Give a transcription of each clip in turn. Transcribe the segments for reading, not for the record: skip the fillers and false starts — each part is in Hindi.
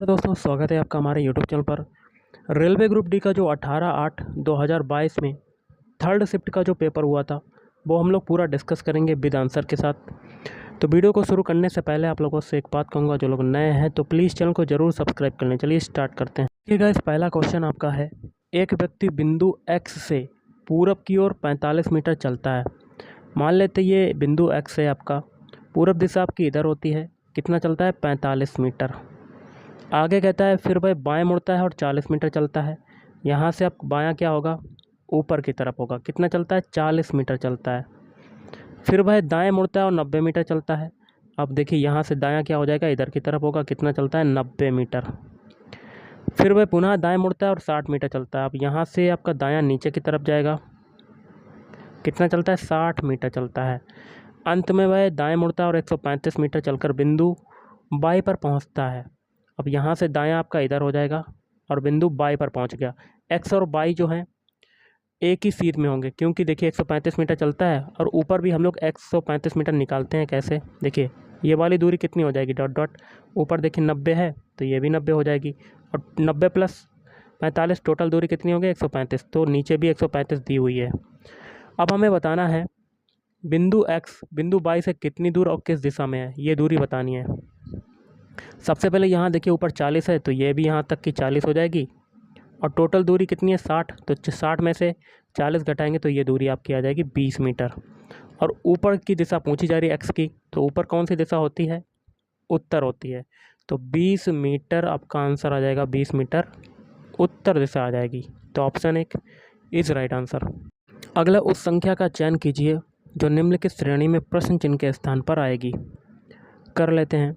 तो दोस्तों स्वागत है आपका हमारे यूट्यूब चैनल पर। रेलवे ग्रुप डी का जो 18/8/2022 में थर्ड शिफ्ट का जो पेपर हुआ था वो हम लोग पूरा डिस्कस करेंगे विद आंसर के साथ। तो वीडियो को शुरू करने से पहले आप लोगों से एक बात कहूँगा, जो लोग नए हैं तो प्लीज़ चैनल को ज़रूर सब्सक्राइब कर लें। चलिए स्टार्ट करते हैं। ठीक है गाइस, पहला क्वेश्चन आपका है, एक व्यक्ति बिंदु एक्स से पूरब की ओर 45 मीटर चलता है। मान लेते ये बिंदु एक्स है आपका, पूरब दिशा आपकी इधर होती है, कितना चलता है 45 मीटर। आगे कहता है फिर वह बाएं मुड़ता है और 40 मीटर चलता है। यहाँ से आप बायां क्या होगा, ऊपर की तरफ होगा, कितना चलता है 40 मीटर चलता है। फिर वह दाएं मुड़ता है और 90 मीटर चलता है। अब देखिए यहाँ से दायां क्या हो जाएगा, इधर की तरफ होगा, कितना चलता है 90 मीटर। फिर वह पुनः दाएं मुड़ता है और 60 मीटर चलता है। अब यहाँ से आपका दायां नीचे की तरफ जाएगा, कितना चलता है 60 मीटर चलता है। अंत में वह दाएं मुड़ता है और 135 मीटर चलकर बिंदु बाई पर पहुँचता है। अब यहाँ से दायां आपका इधर हो जाएगा और बिंदु बाई पर पहुँच गया। एक्स और बाई जो हैं एक ही सीध में होंगे, क्योंकि देखिए 135 मीटर चलता है और ऊपर भी हम लोग 135 मीटर निकालते हैं। कैसे, देखिए ये वाली दूरी कितनी हो जाएगी, डॉट डॉट, ऊपर देखिए 90 है तो ये भी 90 हो जाएगी, और 90 प्लस 45 टोटल दूरी कितनी होगी 135, तो नीचे भी 135 दी हुई है। अब हमें बताना है बिंदु एक्स बिंदु बाई से कितनी दूर और किस दिशा में है, ये दूरी बतानी है। सबसे पहले यहाँ देखिए ऊपर 40 है तो ये भी यहाँ तक की 40 हो जाएगी, और टोटल दूरी कितनी है 60, तो 60 में से 40 घटाएंगे तो ये दूरी आपकी आ जाएगी 20 मीटर। और ऊपर की दिशा पूछी जा रही है एक्स की, तो ऊपर कौन सी दिशा होती है, उत्तर होती है, तो 20 मीटर आपका आंसर आ जाएगा, 20 मीटर उत्तर दिशा आ जाएगी। तो ऑप्शन 1 इज राइट आंसर। अगला उस संख्या का चयन कीजिए जो निम्नलिखित श्रेणी में प्रश्न चिन्ह के स्थान पर आएगी। कर लेते हैं।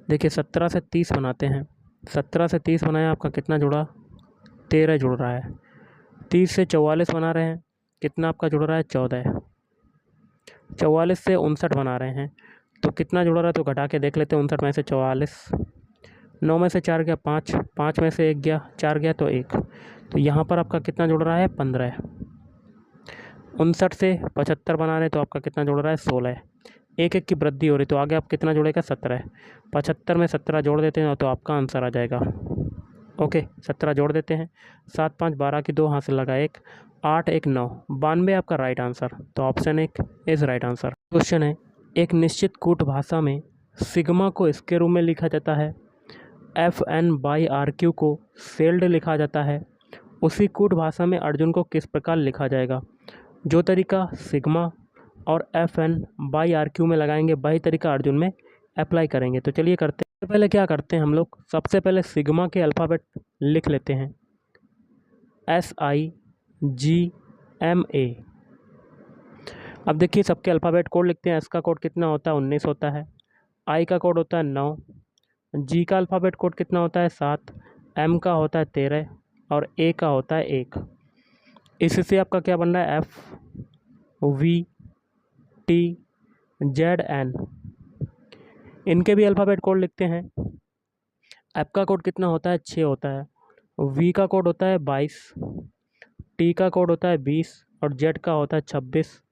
देखिए 17 से 30 बनाते हैं। 17 से 30 बनाया, आपका कितना जुड़ा 13 जुड़ रहा है। 30 से 44 बना रहे हैं, कितना आपका जुड़ रहा है 14। 44 से 59 बना रहे हैं तो कितना जुड़ रहा है, तो घटा के देख लेते हैं। 59 में से 44, 9 में से 4 गया 5, 5 में से 1 गया, 4 गया तो 1, तो यहाँ पर आपका कितना जुड़ रहा है 15। 59 से 75 बना रहे हैं तो आपका कितना जुड़ रहा है 16। एक एक की वृद्धि हो रही, तो आगे आप कितना जुड़ेगा 17। 75 में 17 जोड़ देते हैं तो आपका आंसर आ जाएगा। ओके 17 जोड़ देते हैं, 7 5 12 की 2 हासिल लगा 1, 8 1 9, 92 आपका राइट आंसर। तो option 1 is right answer. Question है, एक निश्चित कूट भाषा में सिग्मा को इसके रूप में लिखा जाता है, FN/RQ को सेल्ड लिखा जाता है। उसी कूट भाषा में अर्जुन को किस प्रकार लिखा जाएगा। जो तरीका सिग्मा और FN/RQ में लगाएंगे वही तरीका अर्जुन में अप्लाई करेंगे। तो चलिए करते हैं। सबसे पहले क्या करते हैं हम लोग, सबसे पहले सिग्मा के अल्फ़ाबेट लिख लेते हैं, SIGMA। अब देखिए सबके अल्फ़ाबेट कोड लिखते हैं। एस का कोड कितना होता है 19 होता है, आई का कोड होता है 9, जी का अल्फ़ाबेट कोड कितना होता है 7, एम का होता है 13 और ए का होता है 1। इससे आपका क्या बन रहा है FVTZN। इनके भी अल्फ़ाबेट कोड लिखते हैं। एफ का कोड कितना होता है 6 होता है, वी का कोड होता है 22, टी का कोड होता है 20 और जेड का होता है 26,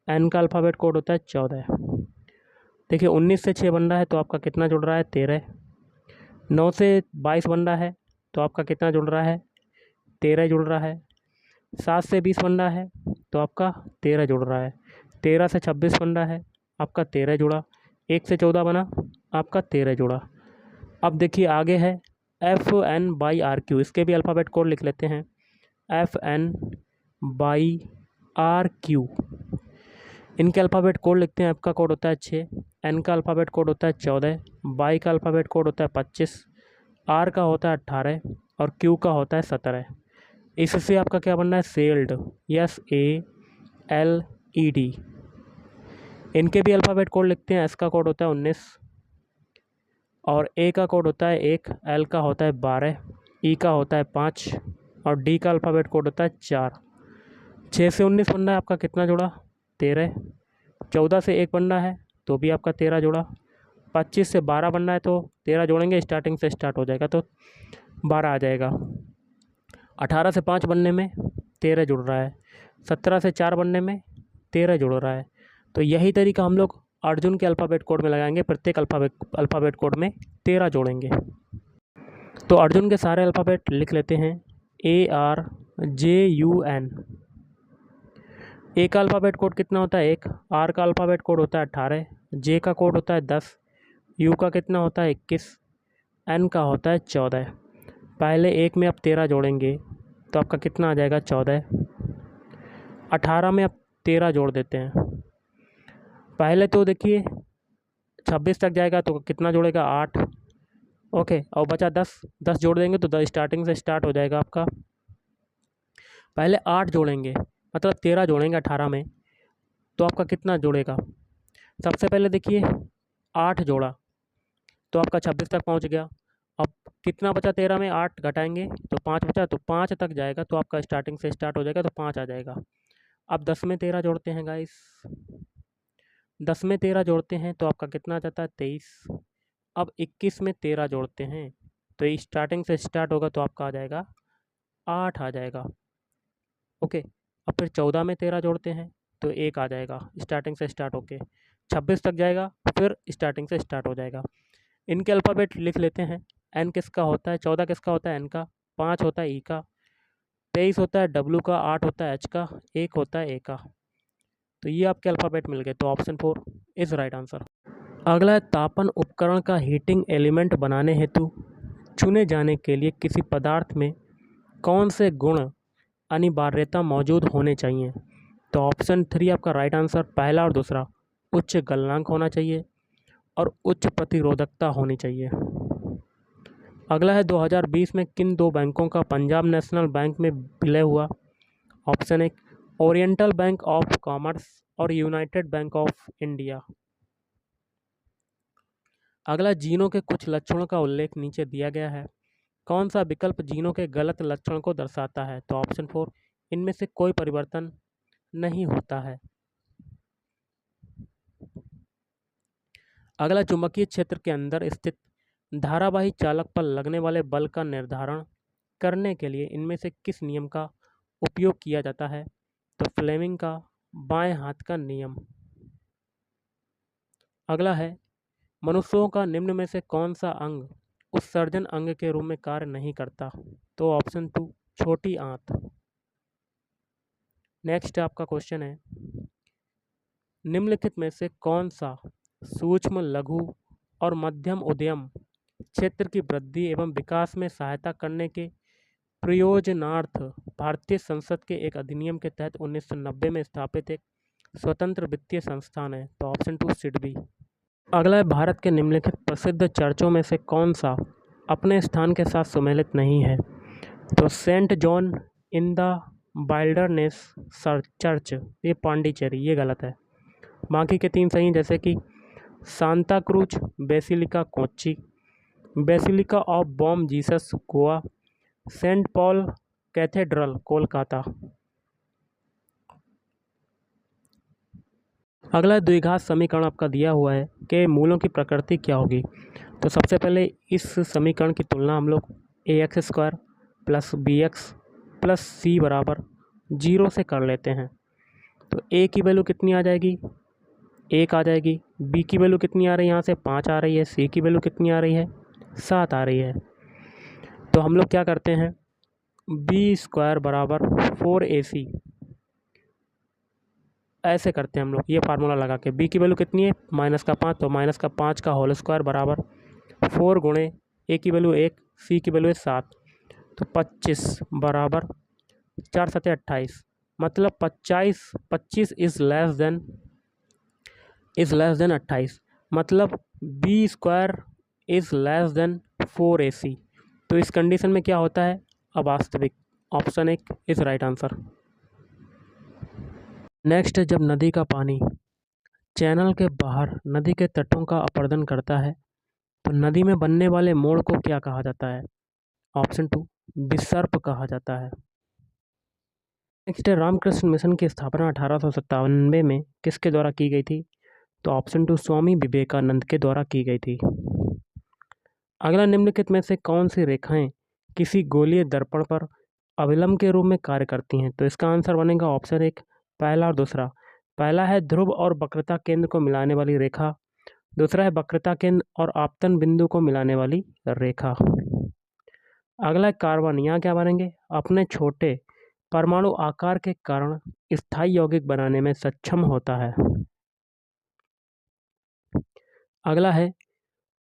एन का अल्फ़ाबेट कोड होता है 14। देखिए 19 से 6 बन रहा है तो आपका कितना जुड़ रहा है 13। 9 से 22 बन रहा है तो आपका कितना जुड़ रहा है 13 जुड़ रहा है। 7 से 20 बन रहा है तो आपका 13 जुड़ रहा है। 13 से 26 बन रहा है, आपका 13 जुड़ा। 1 से 14 बना, आपका 13 जुड़ा। अब देखिए आगे है FN/RQ, इसके भी अल्फ़ाबेट कोड लिख लेते हैं, FN/RQ। इनके अल्फ़ाबेट कोड लिखते हैं। एफ का कोड होता है 6, एन का अल्फ़ाबेट कोड होता है 14, बाई का अल्फ़ाबेट कोड होता है 25, आर का होता है 18 और क्यू का होता है 17। इससे आपका क्या बनना है सेल्ड, SALED। इनके भी अल्फ़ाबेट कोड लिखते हैं। एस का कोड होता है 19 और ए का कोड होता है 1, एल का होता है 12, ई का होता है 5 और डी का अल्फ़ाबेट कोड होता है 4। 6 से 19 बनना है, आपका कितना जुड़ा 13। 14 से 1 बनना है तो भी आपका 13 जुड़ा। 25 से 12 बनना है तो 13 जोड़ेंगे, स्टार्टिंग से स्टार्ट हो जाएगा तो 12 आ जाएगा। 18 से 5 बनने में 13 जुड़ रहा है। 17 से 4 बनने में 13 जुड़ रहा है। तो यही तरीका हम लोग अर्जुन के अल्फ़ाबेट कोड में लगाएंगे। प्रत्येक अल्फ़ाबेट कोड में 13 जोड़ेंगे। तो अर्जुन के सारे अल्फ़ाबेट लिख लेते हैं। ARJUN। ए का अल्फ़ाबेट कोड कितना होता है 1, आर का अल्फ़ाबेट कोड होता है 18, जे का कोड होता है 10, यू का कितना होता है 21, एन का होता है 14। पहले एक में आप 13 जोड़ेंगे तो आपका कितना आ जाएगा 14। 18 में आप 13 जोड़ देते हैं। पहले तो देखिए 26 तक जाएगा तो कितना जोड़ेगा 8। ओके, और बचा 10, 10 जोड़ देंगे तो 10 स्टार्टिंग से स्टार्ट हो जाएगा आपका। पहले 8 जोड़ेंगे, मतलब 13 जोड़ेंगे 18 में, तो आपका कितना जोड़ेगा। सबसे पहले देखिए 8 जोड़ा तो आपका 26 तक पहुंच गया। अब कितना बचा 13 में, 8 घटाएंगे तो 5 बचा, तो 5 तक जाएगा तो आपका स्टार्टिंग से स्टार्ट हो जाएगा तो 5 आ जाएगा। अब 10 में 13 जोड़ते हैं गाइस, 10 में 13 जोड़ते हैं तो आपका कितना आ जाता है 23। अब 21 में 13 जोड़ते हैं तो ये स्टार्टिंग से स्टार्ट होगा तो आपका आ जाएगा 8 आ जाएगा। ओके, अब फिर 14 में 13 जोड़ते हैं तो 1 आ जाएगा स्टार्टिंग से स्टार्ट होके। 26 तक जाएगा फिर स्टार्टिंग से स्टार्ट हो जाएगा। इनके अल्फ़ाबेट लिख लेते हैं। एन किसका होता है, 14 किसका होता है एन का, 5 होता है ई का, 23 होता है डब्लू का, 8 होता है एच का, 1 होता है ए का। तो ये आपके अल्फ़ाबेट मिल गए, तो ऑप्शन 4 इज़ राइट आंसर। अगला है तापन उपकरण का हीटिंग एलिमेंट बनाने हेतु चुने जाने के लिए किसी पदार्थ में कौन से गुण अनिवार्यता मौजूद होने चाहिए। तो ऑप्शन 3 आपका राइट आंसर। पहला और दूसरा, उच्च गलनांक होना चाहिए और उच्च प्रतिरोधकता होनी चाहिए। अगला है 2020 में किन दो बैंकों का पंजाब नेशनल बैंक में विलय हुआ। Option 1 oriental bank of commerce और यूनाइटेड बैंक ऑफ इंडिया। अगला जीनों के कुछ लक्षणों का उल्लेख नीचे दिया गया है, कौन सा विकल्प जीनों के गलत लक्षण को दर्शाता है। तो ऑप्शन 4 इनमें से कोई परिवर्तन नहीं होता है। अगला चुंबकीय क्षेत्र के अंदर स्थित धारावाही चालक पर लगने वाले बल का निर्धारण करने के लिए इनमें से किस नियम का उपयोग किया जाता है। तो फ्लेमिंग का बाएं हाथ का नियम। अगला है मनुष्यों का निम्न में से कौन सा अंग उत्सर्जन अंग के रूप में कार्य नहीं करता। तो ऑप्शन 2 छोटी आंत। नेक्स्ट आपका क्वेश्चन है, निम्नलिखित में से कौन सा सूक्ष्म लघु और मध्यम उद्यम क्षेत्र की वृद्धि एवं विकास में सहायता करने के प्रयोजनार्थ भारतीय संसद के एक अधिनियम के तहत 1990 में स्थापित एक स्वतंत्र वित्तीय संस्थान है। तो ऑप्शन 2 सिडबी। अगला है भारत के निम्नलिखित प्रसिद्ध चर्चों में से कौन सा अपने स्थान के साथ सुमेलित नहीं है। तो Saint John in the Wilderness Church, ये पांडिचेरी, ये गलत है। बाकी के 3 सही हैं, जैसे कि Santa Cruz Basilica Kochi, Basilica of Bom Jesus Goa, Saint Paul Cathedral Kolkata. अगला द्विघात समीकरण आपका दिया हुआ है कि मूलों की प्रकृति क्या होगी। तो सबसे पहले इस समीकरण की तुलना हम लोग ax² + bx + c बराबर 0 से कर लेते हैं। तो a की वैल्यू कितनी आ जाएगी, 1 आ जाएगी। b की वैल्यू कितनी आ रही है, यहाँ से 5 आ रही है। c की वैल्यू कितनी आ रही है, 7 आ रही है। तो हम लोग क्या करते हैं, b² बराबर 4ac ऐसे करते हैं हम लोग, ये फार्मूला लगा के। b की वैल्यू कितनी है, -5, तो -5 का होल स्क्वायर बराबर 4 गुणे a की वैल्यू 1, c की वैल्यू है 7, तो 25 बराबर 4 × 7 = 28। मतलब 25 इज़ लेस देन 28, मतलब b² is less than 4ac। तो इस कंडीशन में क्या होता है, अवास्तविक। Option 1 is right answer. Next, जब नदी का पानी चैनल के बाहर नदी के तटों का अपरदन करता है तो नदी में बनने वाले मोड़ को क्या कहा जाता है। ऑप्शन 2 विसर्प कहा जाता है। नेक्स्ट है, रामकृष्ण मिशन की स्थापना 1897 में किसके द्वारा की गई थी। तो ऑप्शन 2 स्वामी विवेकानंद के द्वारा की गई थी। अगला, निम्नलिखित में से कौन सी रेखाएं किसी गोलीय दर्पण पर अभिलंब के रूप में कार्य करती हैं। तो इसका आंसर बनेगा ऑप्शन 1 पहला और दूसरा। पहला है ध्रुव और वक्रता केंद्र को मिलाने वाली रेखा, दूसरा है वक्रता केंद्र और आपतन बिंदु को मिलाने वाली रेखा। अगला है कार्बन। यहाँ क्या बनेंगे? अपने छोटे परमाणु आकार के कारण स्थायी यौगिक बनाने में सक्षम होता है। अगला है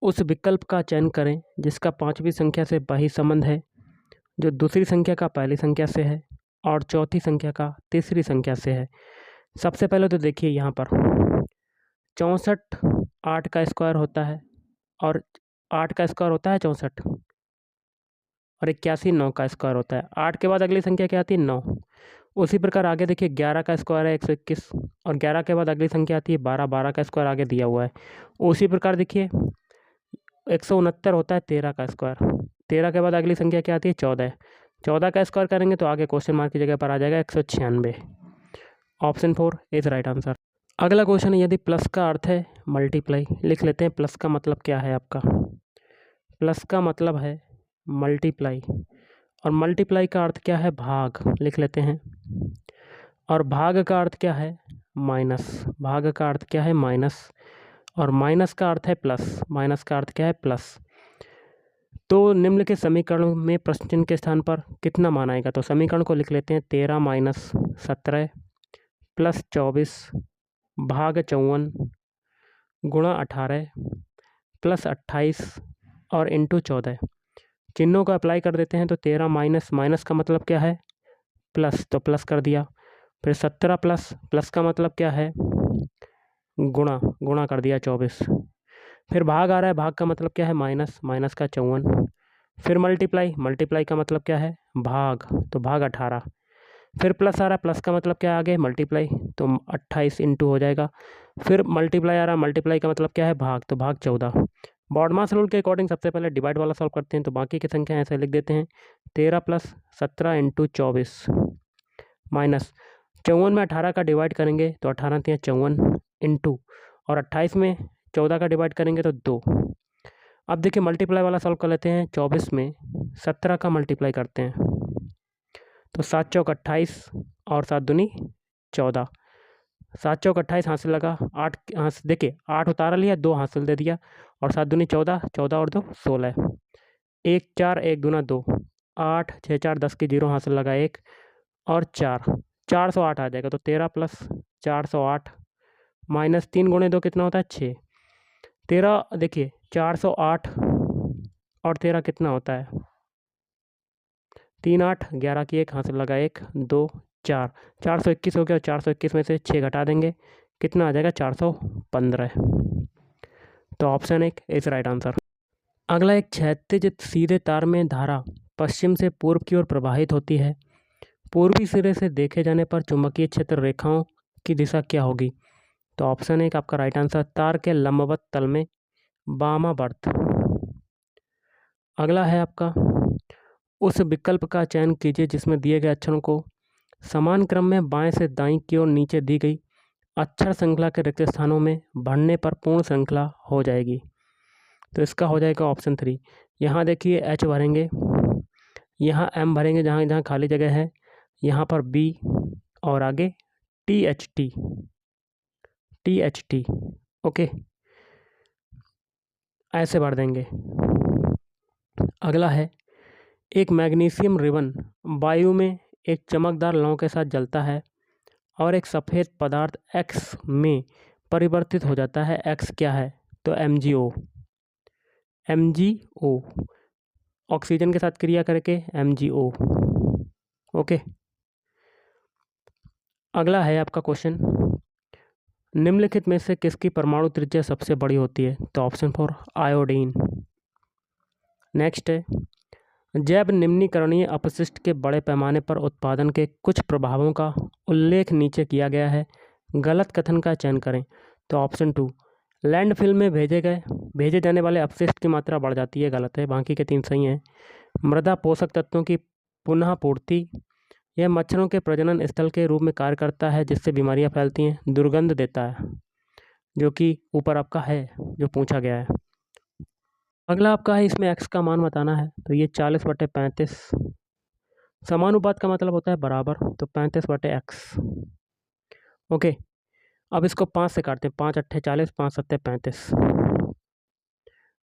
उस विकल्प का चयन करें जिसका पांचवी संख्या से वही संबंध है जो दूसरी संख्या का पहली संख्या से है और चौथी संख्या का तीसरी संख्या से है। सबसे पहले तो देखिए यहाँ पर 64 8 का स्क्वायर होता है और 8 का स्क्वायर होता है 64 और 81 9 का स्क्वायर होता है। 8 के बाद अगली संख्या क्या आती है? 9। उसी प्रकार आगे देखिए 11 का स्क्वायर है 121 और 11 के बाद अगली संख्या आती है 12। 12 का स्क्वायर आगे दिया हुआ है। उसी प्रकार देखिए 169 होता है 13 का स्क्वायर। 13 के बाद अगली संख्या क्या आती है? 14। 14 का स्क्वायर करेंगे तो आगे क्वेश्चन मार्क की जगह पर आ जाएगा 196। Option 4 is right answer. अगला क्वेश्चन है यदि प्लस का अर्थ है मल्टीप्लाई, लिख लेते हैं प्लस का मतलब क्या है आपका। प्लस का मतलब है मल्टीप्लाई और मल्टीप्लाई का अर्थ क्या है? भाग, लिख लेते हैं। और भाग का अर्थ क्या है? माइनस। भाग का अर्थ क्या है? माइनस। और माइनस का अर्थ है प्लस। माइनस का अर्थ क्या है? प्लस। तो निम्नलिखित समीकरण में प्रश्न चिन्ह के स्थान पर कितना मान आएगा? तो समीकरण को लिख लेते हैं 13 माइनस 17 प्लस 24 भाग 54 गुणा 18 प्लस 28 और इंटू 14। चिन्हों को अप्लाई कर देते हैं तो 13 माइनस माइनस का मतलब क्या है? प्लस, तो प्लस कर दिया। फिर 17 प्लस प्लस का मतलब क्या है? गुणा, गुणा कर दिया 24। फिर भाग आ रहा है, भाग का मतलब क्या है? माइनस, माइनस का 54। फिर मल्टीप्लाई, मल्टीप्लाई का मतलब क्या है? भाग, तो भाग 18। फिर प्लस आ रहा है, प्लस का मतलब क्या है आगे? मल्टीप्लाई, तो 28 इंटू हो जाएगा। फिर मल्टीप्लाई आ रहा है, मल्टीप्लाई का मतलब क्या है? भाग, तो भाग 14। बॉडमास रूल के अकॉर्डिंग सबसे पहले डिवाइड वाला सॉल्व करते हैं तो बाकी की संख्या ऐसे लिख देते हैं 13 प्लस 17 इंटू 24 माइनस 54 में 18 का डिवाइड करेंगे तो 18 तिया 54 इंटू और 28 में 14 का डिवाइड करेंगे तो 2। अब देखिए मल्टीप्लाई वाला सॉल्व कर लेते हैं। 24 में 17 का मल्टीप्लाई करते हैं तो 7 चौक 28 और 7 दूनी 14। 7 चौक 28 हासिल लगा, 8 देखिए 8 उतारा लिया, 2 हासिल दे दिया और 7 दूनी 14, 14 और 2 16। 1 4 1 दूना 2, 8 6 4 10 की 0 हासिल लगा 1 और 4, 408 आ जाएगा। तो 13 प्लस 408 माइनस 3 गुणे 2 कितना होता है? 6। 13 देखिए 408 और 13 कितना होता है? 3 8 11 की 1 हासिल लगा 1 2 4, 421 हो गया। 421 में से 6 घटा देंगे, कितना आ जाएगा? 415। तो ऑप्शन 1 इज राइट आंसर। अगला एक क्षैतिज सीधे तार में धारा पश्चिम से पूर्व की ओर प्रवाहित होती है। पूर्वी सिरे से देखे जाने पर चुंबकीय क्षेत्र रेखाओं की दिशा क्या होगी? तो ऑप्शन 1 आपका राइट आंसर, तार के लंबवत तल में वामावर्त। अगला है आपका उस विकल्प का चयन कीजिए जिसमें दिए गए अक्षरों को समान क्रम में बाएं से दाईं की ओर नीचे दी गई अक्षर श्रृंखला के रिक्त स्थानों में भरने पर पूर्ण श्रृंखला हो जाएगी। तो इसका हो जाएगा ऑप्शन 3। यहाँ देखिए एच भरेंगे, यहाँ एम भरेंगे जहाँ जहाँ खाली जगह है, यहाँ पर बी और आगे टी एच टी ओके, ऐसे भर देंगे। अगला है एक मैग्नीशियम रिबन वायु में एक चमकदार लौ के साथ जलता है और एक सफ़ेद पदार्थ एक्स में परिवर्तित हो जाता है। एक्स क्या है? तो MgO ऑक्सीजन के साथ क्रिया करके MgO ओके। अगला है आपका क्वेश्चन, निम्नलिखित में से किसकी परमाणु त्रिज्या सबसे बड़ी होती है? तो ऑप्शन 4 आयोडीन। नेक्स्ट है जैव निम्नीकरणीय अपशिष्ट के बड़े पैमाने पर उत्पादन के कुछ प्रभावों का उल्लेख नीचे किया गया है, गलत कथन का चयन करें। तो ऑप्शन 2 लैंडफिल में भेजे जाने वाले अपशिष्ट की मात्रा बढ़ जाती है, गलत है। बाकी के 3 सही हैं। मृदा पोषक तत्वों की पुनः पूर्ति, यह मच्छरों के प्रजनन स्थल के रूप में कार्य करता है जिससे बीमारियां फैलती हैं। दुर्गंध देता है, जो कि ऊपर आपका है जो पूछा गया है। अगला आपका है इसमें एक्स का मान बताना है। तो ये 40/35 समानुपात का मतलब होता है बराबर, तो 35/x ओके। अब इसको 5 से काटते हैं, 5 8 40 5 7 35।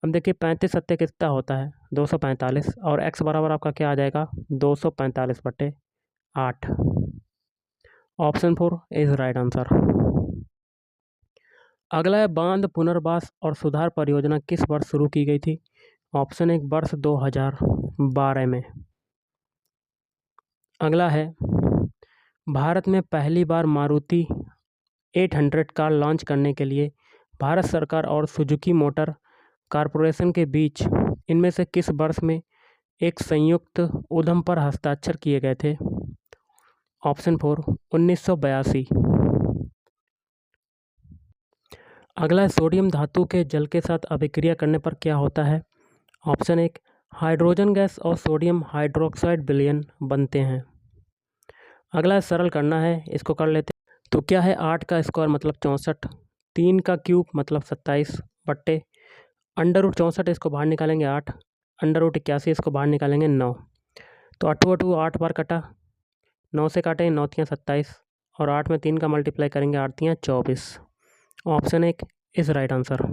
अब देखिए 35 सत्ते कितना होता है 245 और x बराबर आपका क्या आ जाएगा 245/8। Option 4 is right answer. अगला है बांध पुनर्वास और सुधार परियोजना किस वर्ष शुरू की गई थी। ऑप्शन 1 वर्ष 2012 में। अगला है भारत में पहली बार मारुति 800 कार लॉन्च करने के लिए भारत सरकार और सुजुकी मोटर कॉरपोरेशन के बीच इनमें से किस वर्ष में एक संयुक्त उद्यम पर हस्ताक्षर किए गए थे। ऑप्शन 4 1982। अगला है सोडियम धातु के जल के साथ अभिक्रिया करने पर क्या होता है। ऑप्शन 1 हाइड्रोजन गैस और सोडियम हाइड्रोक्साइड विलयन बनते हैं। अगला सरल करना है, इसको कर लेते हैं। तो क्या है 8 का स्क्वायर मतलब 64, 3 का क्यूब मतलब 27 बट्टे √64 इसको बाहर निकालेंगे 8, √81 इसको बाहर निकालेंगे 9। तो 8 8 बार कटा, 9 से काटेंगे 9 तियाँ 27 और 8 में 3 का मल्टीप्लाई करेंगे 8 तियाँ 24। Option 1 is right answer.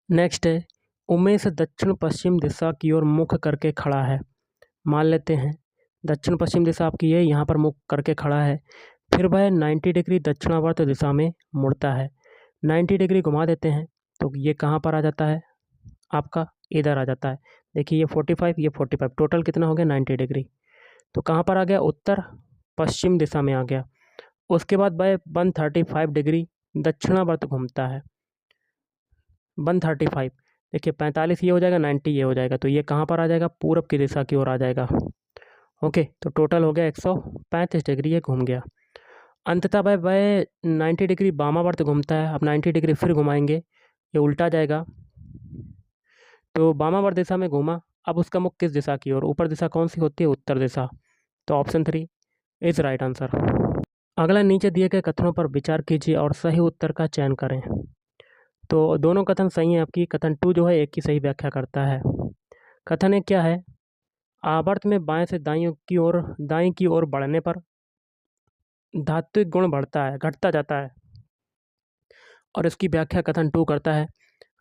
Next है उमेश दक्षिण पश्चिम दिशा की ओर मुख करके खड़ा है। मान लेते हैं दक्षिण पश्चिम दिशा आपकी है, यहाँ पर मुख करके खड़ा है। फिर वह 90 डिग्री दक्षिणावर्त दिशा में मुड़ता है। 90 डिग्री घुमा देते हैं तो ये कहाँ पर आ जाता है आपका, इधर आ जाता है। देखिए ये 45 ये 45 टोटल कितना हो गया 90 डिग्री। तो कहाँ पर आ गया उत्तर पश्चिम दिशा में आ गया। उसके बाद वह 135 डिग्री दक्षिणावर्त घूमता है। 135 देखिए 45 ये हो जाएगा 90 ये हो जाएगा, तो ये कहाँ पर आ जाएगा पूरब की दिशा की ओर आ जाएगा। ओके, तो टोटल हो गया 135 डिग्री ये घूम गया। अंततः वह 90 डिग्री वामावर्त घूमता है। अब 90 डिग्री फिर घुमाएंगे, ये उल्टा जाएगा। तो वामावर्त दिशा में घूमा, अब उसका मुख किस दिशा की ओर, ऊपर दिशा कौन सी होती है उत्तर दिशा। तो ऑप्शन 3 इज राइट आंसर। अगला नीचे दिए गए कथनों पर विचार कीजिए और सही उत्तर का चयन करें। तो दोनों कथन सही हैं आपकी। कथन 2 जो है एक की सही व्याख्या करता है। कथन 1 क्या है, आवर्त में बाएं से दाएं की ओर बढ़ने पर धात्विक गुण बढ़ता है घटता जाता है। और इसकी व्याख्या कथन 2 करता है,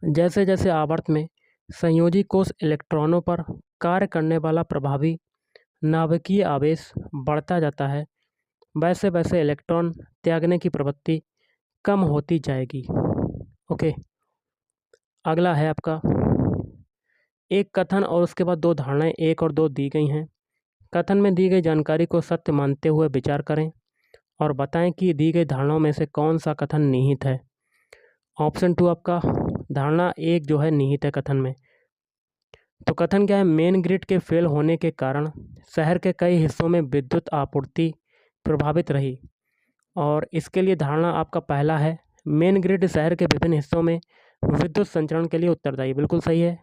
जैसे जैसे आवर्त में संयोजी कोष इलेक्ट्रॉनों पर कार्य करने वाला प्रभावी नाभिकीय आवेश बढ़ता जाता है वैसे वैसे इलेक्ट्रॉन त्यागने की प्रवृत्ति कम होती जाएगी। ओके, अगला है आपका एक कथन और उसके बाद 2 धारणाएं 1 और 2 दी गई हैं। कथन में दी गई जानकारी को सत्य मानते हुए विचार करें और बताएं कि दी गई धारणाओं में से कौन सा कथन निहित है। ऑप्शन 2 आपका धारणा 1 जो है निहित है कथन में। तो कथन क्या है, मेन ग्रिड के फेल होने के कारण शहर के कई हिस्सों में विद्युत आपूर्ति प्रभावित रही। और इसके लिए धारणा आपका पहला है, मेन ग्रिड शहर के विभिन्न हिस्सों में विद्युत संचरण के लिए उत्तरदायी। बिल्कुल सही है,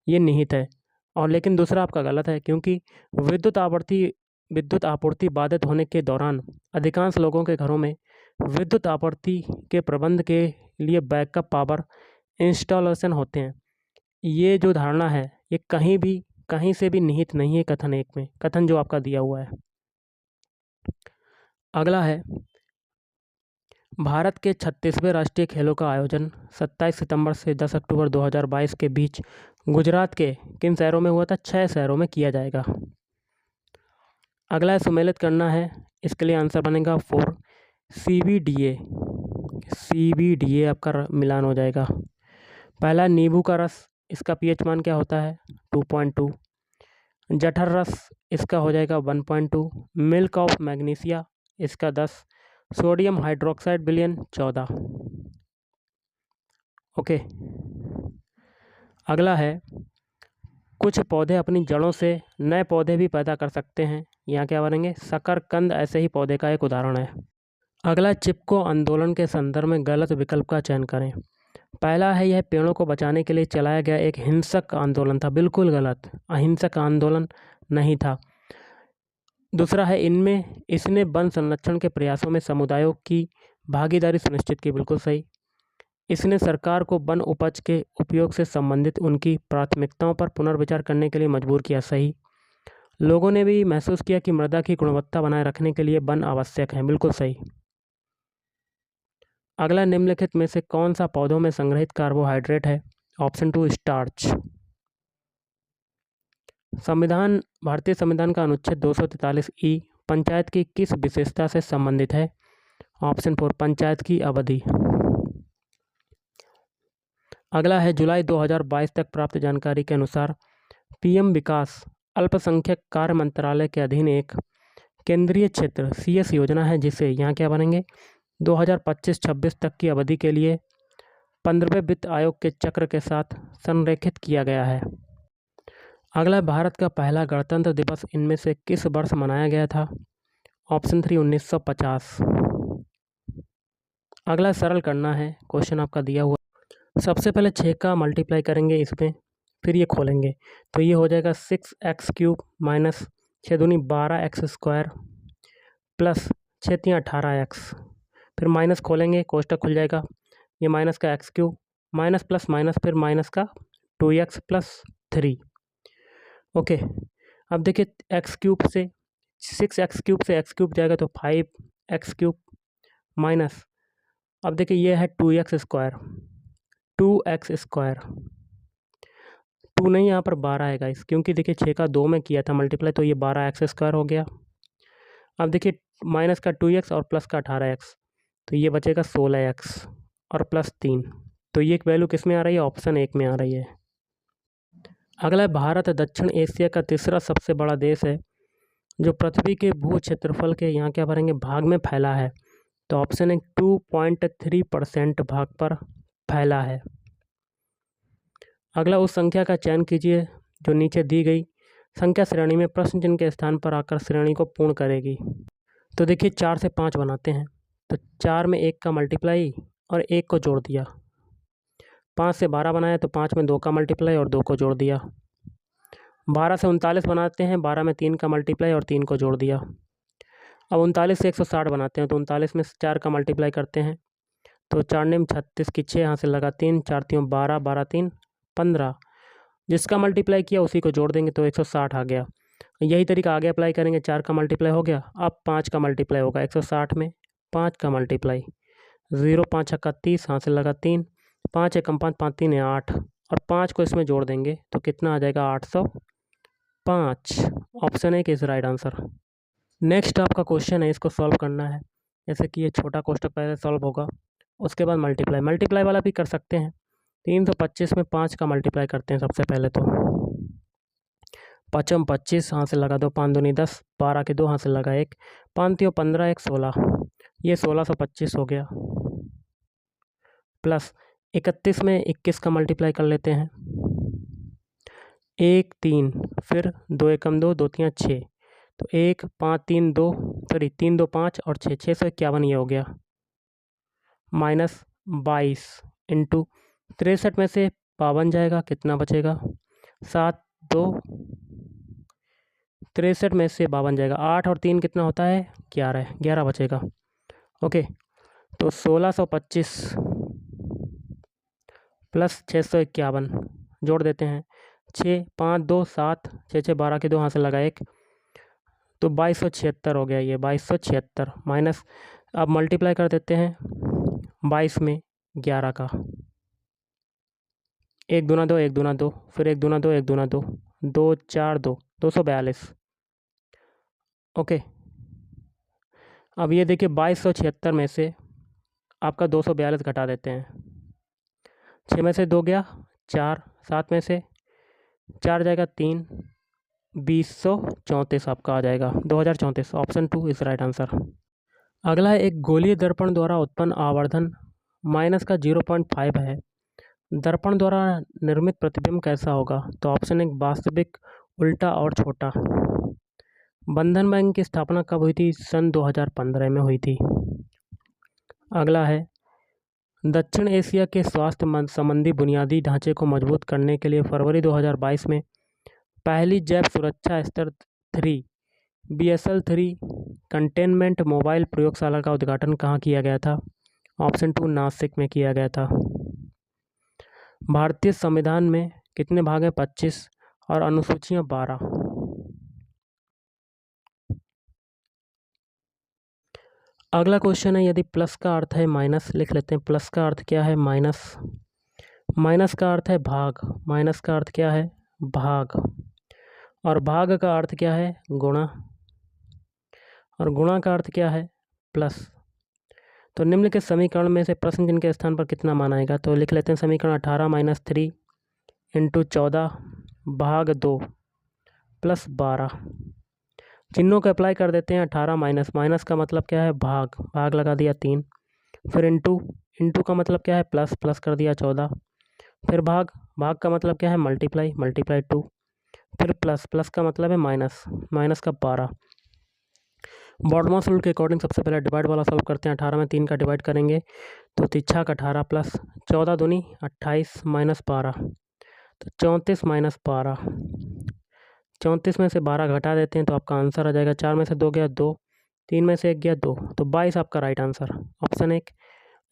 ये निहित है। और लेकिन दूसरा आपका गलत है, क्योंकि विद्युत आपूर्ति बाधित होने के दौरान अधिकांश लोगों के घरों में विद्युत आपूर्ति के प्रबंध के लिए बैकअप पावर इंस्टॉलेशन होते हैं। ये जो धारणा है ये कहीं से भी निहित नहीं है कथन 1 में, कथन जो आपका दिया हुआ है। अगला है भारत के 36वें राष्ट्रीय खेलों का आयोजन 27 सितंबर से 10 अक्टूबर 2022 के बीच गुजरात के किन शहरों में हुआ था। 6 शहरों में किया जाएगा। अगला है सुमेलित करना है, इसके लिए आंसर बनेगा 4 CBDA आपका मिलान हो जाएगा। पहला नींबू का रस, इसका पीएच मान क्या होता है 2.2। जठर रस इसका हो जाएगा 1.2। मिल्क ऑफ मैग्नीशिया इसका 10। सोडियम हाइड्रोक्साइड विलयन 14। ओके, अगला है कुछ पौधे अपनी जड़ों से नए पौधे भी पैदा कर सकते हैं। यहाँ क्या बनेंगे, शकरकंद ऐसे ही पौधे का एक उदाहरण है। अगला चिपको आंदोलन के संदर्भ में गलत विकल्प का चयन करें। पहला है यह पेड़ों को बचाने के लिए चलाया गया एक हिंसक आंदोलन था। बिल्कुल गलत, अहिंसक आंदोलन नहीं था। दूसरा है इसने वन संरक्षण के प्रयासों में समुदायों की भागीदारी सुनिश्चित की। बिल्कुल सही। इसने सरकार को वन उपज के उपयोग से संबंधित उनकी प्राथमिकताओं पर पुनर्विचार करने के लिए मजबूर किया। सही। लोगों ने भी महसूस किया कि मृदा की गुणवत्ता बनाए रखने के लिए वन आवश्यक हैं। बिल्कुल सही। अगला निम्नलिखित में से कौन सा पौधों में संग्रहित कार्बोहाइड्रेट है? Option 2 starch. भारतीय संविधान का अनुच्छेद 243 पंचायत की किस विशेषता से संबंधित है? ऑप्शन 4 पंचायत की अवधि। अगला है जुलाई 2022 तक प्राप्त जानकारी के अनुसार पीएम विकास अल्पसंख्यक कार्य मंत्रालय के अधीन एक केंद्रीय क्षेत्र CS योजना है, जिसे यहाँ क्या बनेंगे 2025-26 तक की अवधि के लिए 15वें वित्त आयोग के चक्र के साथ संरेखित किया गया है। अगला भारत का पहला गणतंत्र दिवस इनमें से किस वर्ष मनाया गया था? ऑप्शन 3 1950। अगला सरल करना है, क्वेश्चन आपका दिया हुआ। सबसे पहले 6 का मल्टीप्लाई करेंगे इसमें, फिर ये खोलेंगे तो ये हो जाएगा 6x³ माइनस 6 दूनी 12x² प्लस 6 3 18x, फिर माइनस खोलेंगे कोष्टक खुल जाएगा, ये माइनस का x³ माइनस प्लस माइनस फिर माइनस का 2x प्लस 3। ओके, अब देखिए x³ से 6x³ से x³ जाएगा तो 5x³ माइनस, अब देखिए ये है 2x², 2x², 2 नहीं यहाँ पर 12 है गाइस, क्योंकि देखिए 6 का 2 में किया था मल्टीप्लाई तो ये 12x² हो गया। अब देखिए माइनस का 2x और प्लस का 18x तो ये बचेगा 16x और प्लस 3, तो ये एक वैल्यू किस में आ रही है? ऑप्शन 1 में आ रही है। अगला भारत दक्षिण एशिया का तीसरा सबसे बड़ा देश है जो पृथ्वी के भू क्षेत्रफल के यहाँ क्या भरेंगे भाग में फैला है, तो ऑप्शन 1 2.3% भाग पर फैला है। अगला उस संख्या का चयन कीजिए जो नीचे दी गई संख्या श्रेणी में प्रश्न चिन्ह के स्थान पर आकर श्रेणी को पूर्ण करेगी। तो देखिए 4 से 5 बनाते हैं, तो 4 में 1 का मल्टीप्लाई और 1 को जोड़ दिया, 5 से 12 बनाया तो 5 में 2 का मल्टीप्लाई और 2 को जोड़ दिया, 12 से 39 बनाते हैं, 12 में 3 का मल्टीप्लाई और 3 को जोड़ दिया। अब 39 से 160 बनाते हैं तो 39 में 4 का मल्टीप्लाई करते हैं तो 4 नेम 36 की 6 यहाँ से लगा 3, 4 3 12, 12 3 15, जिसका मल्टीप्लाई किया उसी को जोड़ देंगे तो 160 आ गया। यही तरीका आगे अप्लाई करेंगे, 4 का मल्टीप्लाई हो गया, अब 5 का मल्टीप्लाई होगा 160 में 5 का मल्टीप्लाई, 0 5 छक्का 30 यहाँ से लगा 3, 5 एकम 5 5 3 8 और 5 को इसमें जोड़ देंगे तो कितना आ जाएगा 805। Option 1 is right answer. Next आपका क्वेश्चन है, इसको सॉल्व करना है। जैसे कि ये छोटा कोष्टक पहले सॉल्व होगा, उसके बाद मल्टीप्लाई वाला भी कर सकते हैं। 325 में 5 का मल्टीप्लाई करते हैं सबसे पहले, तो 5 25 यहाँ से लगा दो, 5 दूनी 10, 12 के 2 यहाँ से लगा 1, 5 3 15 1 16, ये 1625 हो गया, प्लस 31 में 21 का मल्टीप्लाई कर लेते हैं, 1 3 फिर 2 एकम 2 2 3 6, तो 1 5 3 2 सॉरी 3 2 5 और 6 651 ये हो गया, माइनस 22 इंटू 63 में से 52 जाएगा, कितना बचेगा 7 2, 63 में से 52 जाएगा, 8 और 3 कितना होता है 11, 11 बचेगा। ओके, तो 1625 प्लस 651 जोड़ देते हैं, 6 5 2 7 6 6 12 के 2 यहाँ से लगा 1, तो 2276 हो गया, ये 2276 माइनस, अब मल्टीप्लाई कर देते हैं 22 में 11 का, 1 दूना 2 1 दूना 2 फिर 1 दूना 2 1 दूना 2 2 4 2 242। ओके, अब ये देखिए 2276 में से आपका 242 घटा देते हैं, 6 में से 2 गया 4, 7 में से 4 जाएगा 3, 2034 आपका आ जाएगा 2034। Option 2 is right answer. अगला है एक गोलीय दर्पण द्वारा उत्पन्न आवर्धन माइनस का 0.5 है, दर्पण द्वारा निर्मित प्रतिबिंब कैसा होगा? तो ऑप्शन 1 वास्तविक, उल्टा और छोटा। बंधन बैंक की स्थापना कब हुई थी? सन 2015 में हुई थी। अगला है दक्षिण एशिया के स्वास्थ्य संबंधी बुनियादी ढांचे को मजबूत करने के लिए फरवरी 2022 में पहली जैव सुरक्षा स्तर 3 BSL-3 कंटेनमेंट मोबाइल प्रयोगशाला का उद्घाटन कहाँ किया गया था? ऑप्शन 2 नासिक में किया गया था। भारतीय संविधान में कितने भाग हैं? 25 और अनुसूचियाँ 12। अगला क्वेश्चन है, यदि प्लस का अर्थ है माइनस, लिख लेते हैं प्लस का अर्थ क्या है माइनस, माइनस का अर्थ है भाग, माइनस का अर्थ क्या है भाग, और भाग का अर्थ क्या है गुणा, और गुणा का अर्थ क्या है प्लस। तो निम्नलिखित समीकरण में से प्रश्न चिन्ह के स्थान पर कितना मान आएगा, तो लिख लेते हैं समीकरण 18 माइनस 3 इंटू 14 भाग 2 प्लस 12। चिन्हों को अप्लाई कर देते हैं। 18 माइनस, माइनस का मतलब क्या है भाग, भाग लगा दिया 3, फिर इंटू, इंटू का मतलब क्या है प्लस, प्लस कर दिया 14, फिर भाग, भाग का मतलब क्या है मल्टीप्लाई, मल्टीप्लाई 2, फिर प्लस, प्लस का मतलब है माइनस, माइनस का 12। बॉडमॉस रूल के अकॉर्डिंग सबसे पहले डिवाइड वाला सॉल्व करते हैं। 18 में 3 का डिवाइड करेंगे तो 3 का 18 प्लस 14 दूनी 28 माइनस 12, तो 34 माइनस 12। 34 में से 12 घटा देते हैं तो आपका आंसर आ जाएगा 4 में से 2 गया 2, 3 में से 1 गया 2, तो 22 आपका right answer, option 1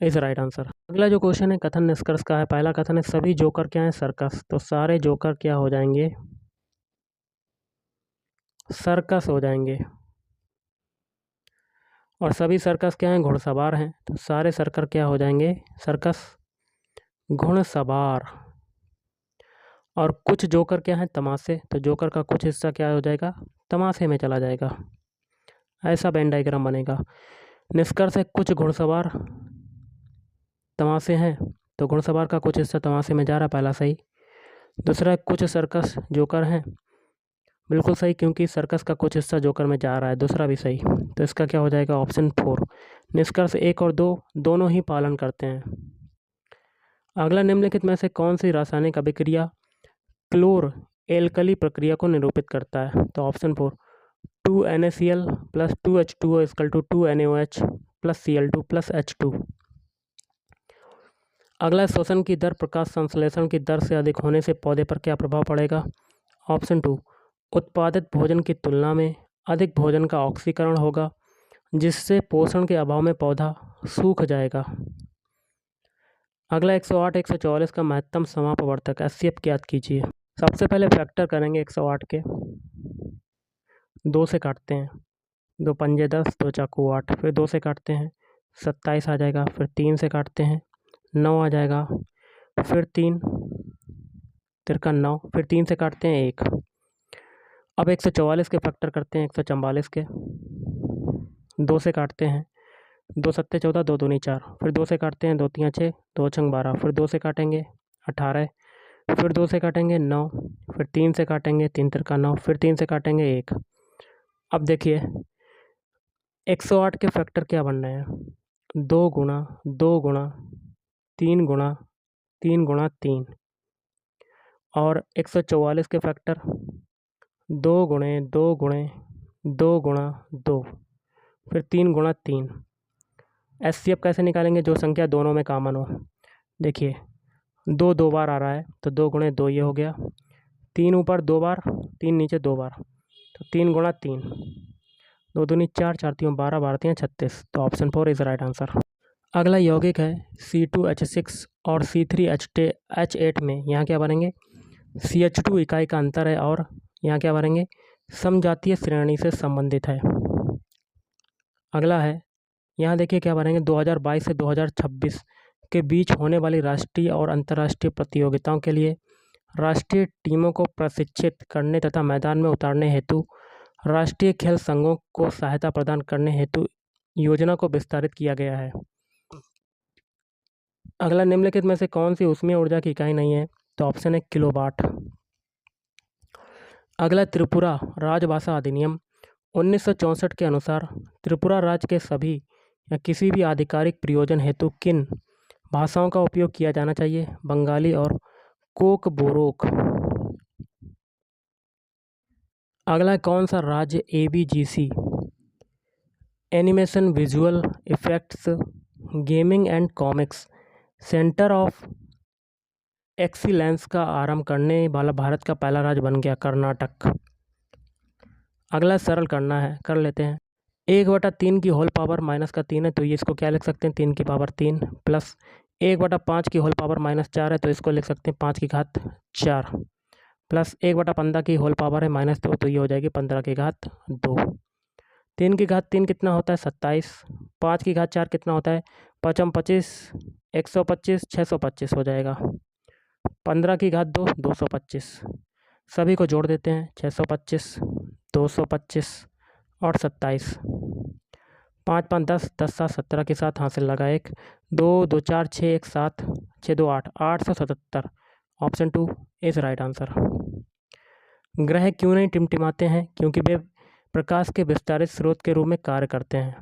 is right answer. अगला जो क्वेश्चन है कथन निष्कर्ष का है। पहला कथन है सभी जोकर क्या है सर्कस, तो सारे जोकर क्या हो जाएंगे सर्कस हो जाएंगे, और सभी सर्कस क्या हैं घुड़सवार हैं, तो सारे सर्कस क्या हो जाएंगे सर्कस घुड़सवार। और कुछ जोकर क्या हैं तमाशे, तो जोकर का कुछ हिस्सा क्या हो जाएगा तमाशे में चला जाएगा, ऐसा वेन डायग्राम बनेगा। निष्कर्ष है कुछ घुड़सवार तमाशे हैं, तो घुड़सवार का कुछ हिस्सा तमाशे में जा रहा है, पहला सही। दूसरा है कुछ सर्कस जोकर हैं, बिल्कुल सही क्योंकि सर्कस का कुछ हिस्सा जोकर में जा रहा है, दूसरा भी सही, तो इसका क्या हो जाएगा ऑप्शन 4। निष्कर्ष 1 और 2 दोनों ही पालन करते हैं। अगला निम्नलिखित में से कौन सी रासायनिक अभिक्रिया क्लोर एल्कली प्रक्रिया को निरूपित करता है, तो option 4 2NaCl plus 2H2O equal to 2NaOH plus Cl2 plus H2। अगला शोषण की दर प्रकाश संश्लेषण की दर से अधिक होने से पौधे पर क्या प्रभाव पड़ेगा, ऑप्शन 2 उत्पादित भोजन की तुलना में अधिक भोजन का ऑक्सीकरण होगा जिससे पोषण के अभाव में पौधा सूख जाएगा। अगला 108 144 का महत्तम समापवर्तक HCF ज्ञात कीजिए। सबसे पहले फैक्टर करेंगे 108 के, 2 से काटते हैं, 2 पंजे 10, 2 चाकू 8, फिर 2 से काटते हैं 27 आ जाएगा, फिर 3 से काटते हैं 9 आ जाएगा, फिर 3 तिरका 9, फिर 3 से काटते हैं 1। अब 144 के फैक्टर करते हैं 144 के, 2 से काटते हैं 2 सत्ते 14, 2 दूनी 4, फिर 2 से काटते हैं 2 तियाँ 6, 2 छंग 12, फिर 2 से काटेंगे 18, फिर 2 से काटेंगे 9, फिर 3 से काटेंगे 3 तिरका 9, फिर 3 से काटेंगे 1। अब देखिए 108 के फैक्टर क्या बन रहे हैं 2 गुणा 2 गुणा 3 गुणा 3 गुणा 3, और 144 के फैक्टर 2 गुणे 2 गुणे 2 गुणा 2, फिर 3 गुणा 3। HCF कैसे निकालेंगे, जो संख्या दोनों में कॉमन हो। देखिए 2 2 बार आ रहा है तो 2 गुणे 2 ये हो गया, 3 ऊपर 2 बार 3 नीचे 2 बार, तो 3 गुणा 3, 2 दूनी 4, 4 3 12, 12 3 36, तो ऑप्शन 4 इज राइट आंसर। अगला यौगिक है C2H6 और C3H8 में यहाँ क्या बनेंगे CH2 इकाई का अंतर है, और यहाँ क्या बनेंगे समजातीय श्रेणी से संबंधित है। अगला है यहाँ देखिए क्या बनेंगे 2022 से 2026 के बीच होने वाली राष्ट्रीय और अंतर्राष्ट्रीय प्रतियोगिताओं के लिए राष्ट्रीय टीमों को प्रशिक्षित करने तथा मैदान में उतारने हेतु राष्ट्रीय खेल संघों को सहायता प्रदान करने हेतु योजना को विस्तारित किया गया है। अगला निम्नलिखित में से कौन सी ऊष्मीय ऊर्जा की इकाई नहीं है, तो ऑप्शन है किलोवाट। अगला त्रिपुरा राजभाषा अधिनियम 1964 के अनुसार त्रिपुरा राज्य के सभी या किसी भी आधिकारिक प्रयोजन हेतु किन भाषाओं का उपयोग किया जाना चाहिए, बंगाली और कोकबोरोक। अगला कौन सा राज्य ABGC animation visual effects gaming and comics centre of excellence का आरंभ करने वाला भारत का पहला राज्य बन गया, कर्नाटक। अगला सरल करना है, कर लेते हैं। 1/3 की होल पावर माइनस का 3 है तो ये इसको क्या लिख सकते हैं 3 की पावर 3, प्लस 1/5 की होल पावर -4 है तो इसको लिख सकते हैं 5 की घात 4, प्लस 1/15 की होल पावर है -2 तो ये हो जाएगी 15 की घात 2। 3 की घात 3 कितना होता है 27, 5 की घात 4 कितना होता है 5 25, 125, 625 हो जाएगा। 15 की घात 2 225, सभी को जोड़ देते हैं 625, 225 और 27। 5 5 10, 10 7 17 के साथ हासिल लगा 1, 2 2 4 6 1 7, 6 2 8, 877। Option 2 is right answer. ग्रह क्यों नहीं टिमटिमाते हैं? क्योंकि वे प्रकाश के विस्तारित स्रोत के रूप में कार्य करते हैं।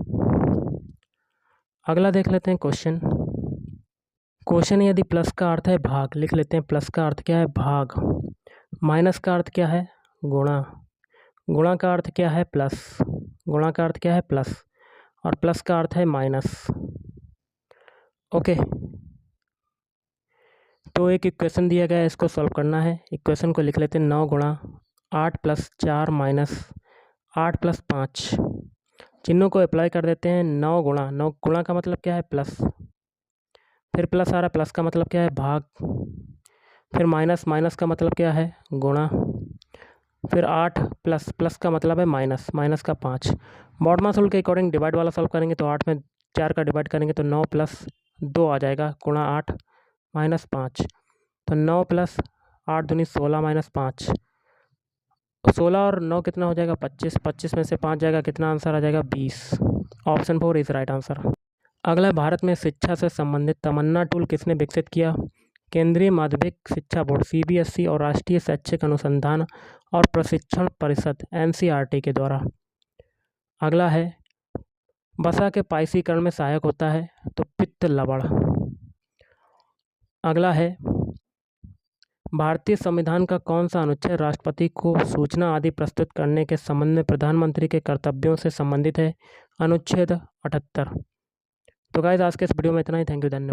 अगला देख लेते हैं क्वेश्चन। क्वेश्चन यदि प्लस का अर्थ है भाग, लिख लेते हैं प्लस का अर्थ क्या है भाग, माइनस का अर्थ क्या है गुणा, गुणा का अर्थ क्या है प्लस, गुणा का अर्थ क्या है प्लस, और प्लस का अर्थ है माइनस। ओके, तो एक इक्वेशन दिया गया है, इसको सॉल्व करना है। इक्वेशन को लिख लेते हैं 9 गुणा 8 + 4 - 8 + 5। चिन्हों को अप्लाई कर देते हैं। 9 गुणा का मतलब क्या है प्लस, फिर प्लस आ रहा है, प्लस का मतलब क्या है भाग, फिर माइनस का मतलब क्या है गुणा, फिर 8 प्लस का मतलब है माइनस का 5। मॉडमा सोल के अकॉर्डिंग डिवाइड वाला सॉल्व करेंगे तो 8 में 4 का डिवाइड करेंगे तो 9 + 2 आ जाएगा गुणा 8 - 5। तो 9 + 8 दूनी 16 - 5, 16 और 9 कितना हो जाएगा 25, 25 में से 5 जाएगा, कितना आंसर आ जाएगा 20। Option 4 is right answer. अगला, भारत में शिक्षा से संबंधित तमन्ना टूल किसने विकसित किया? केंद्रीय माध्यमिक शिक्षा बोर्ड CBSE और राष्ट्रीय शैक्षिक अनुसंधान और प्रशिक्षण परिषद NCERT के द्वारा। अगला है, वसा के पाइसीकरण में सहायक होता है तो पित्त लवण। अगला है, भारतीय संविधान का कौन सा अनुच्छेद राष्ट्रपति को सूचना आदि प्रस्तुत करने के संबंध में प्रधानमंत्री के कर्तव्यों से संबंधित है? अनुच्छेद 78। तो गाइस, आज के इस वीडियो में इतना ही। थैंक यू, धन्यवाद।